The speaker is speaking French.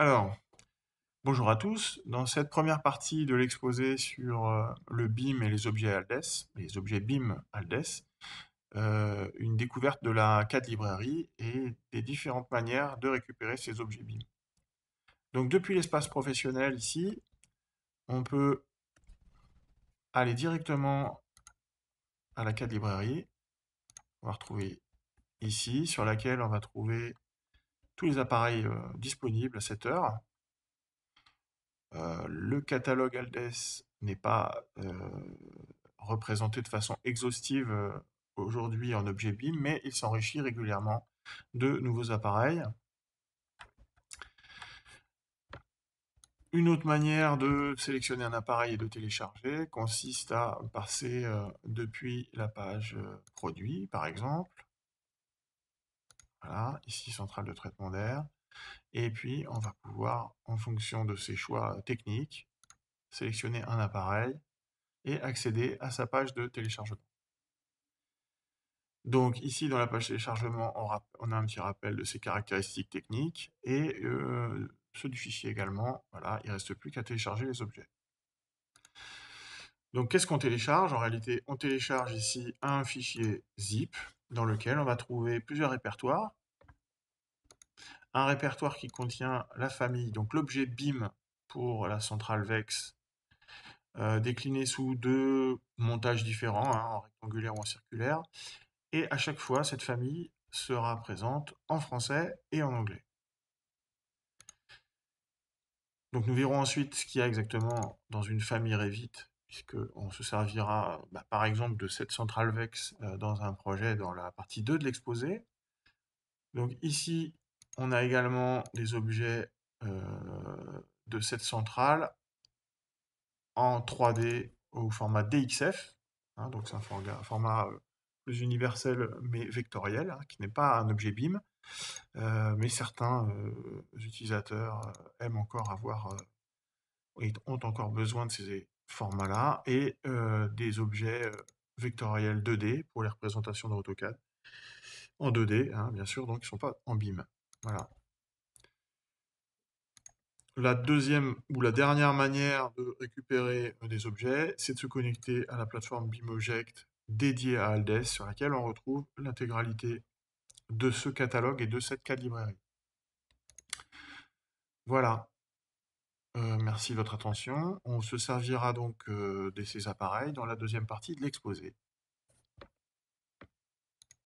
Alors, bonjour à tous. Dans cette première partie de l'exposé sur le BIM et les objets ALDES, les objets BIM ALDES, une découverte de la CAD librairie et des différentes manières de récupérer ces objets BIM. Donc, depuis l'espace professionnel ici, on peut aller directement à la CAD librairie. On va retrouver ici, sur laquelle on va trouver tous les appareils disponibles à cette heure. Le catalogue ALDES n'est pas représenté de façon exhaustive aujourd'hui en objet BIM, mais il s'enrichit régulièrement de nouveaux appareils. Une autre manière de sélectionner un appareil et de télécharger consiste à passer depuis la page produit, par exemple. Voilà, ici centrale de traitement d'air. Et puis on va pouvoir, en fonction de ses choix techniques, sélectionner un appareil et accéder à sa page de téléchargement. Donc ici, dans la page téléchargement, on a un petit rappel de ses caractéristiques techniques et ceux du fichier également. Voilà, il ne reste plus qu'à télécharger les objets. Donc qu'est-ce qu'on télécharge? En réalité, on télécharge ici un fichier zip dans lequel on va trouver plusieurs répertoires. Un répertoire qui contient la famille, donc l'objet BIM pour la centrale VEX, décliné sous deux montages différents, hein, en rectangulaire ou en circulaire. Et à chaque fois, cette famille sera présente en français et en anglais. Donc nous verrons ensuite ce qu'il y a exactement dans une famille Revit, puisqu'on se servira par exemple de cette centrale VEX dans un projet dans la partie 2 de l'exposé. Donc ici, on a également des objets de cette centrale en 3D au format DXF, hein, donc c'est un format plus universel mais vectoriel, hein, qui n'est pas un objet BIM. Mais certains utilisateurs aiment encore avoir, ont encore besoin de ces formats-là, et des objets vectoriels 2D pour les représentations de AutoCAD. En 2D, hein, bien sûr, donc ils ne sont pas en BIM. Voilà. La deuxième ou la dernière manière de récupérer des objets, c'est de se connecter à la plateforme BIMobject dédiée à ALDES, sur laquelle on retrouve l'intégralité de ce catalogue et de cette CAD librairie. Voilà. Merci de votre attention. On se servira donc de ces appareils dans la deuxième partie de l'exposé.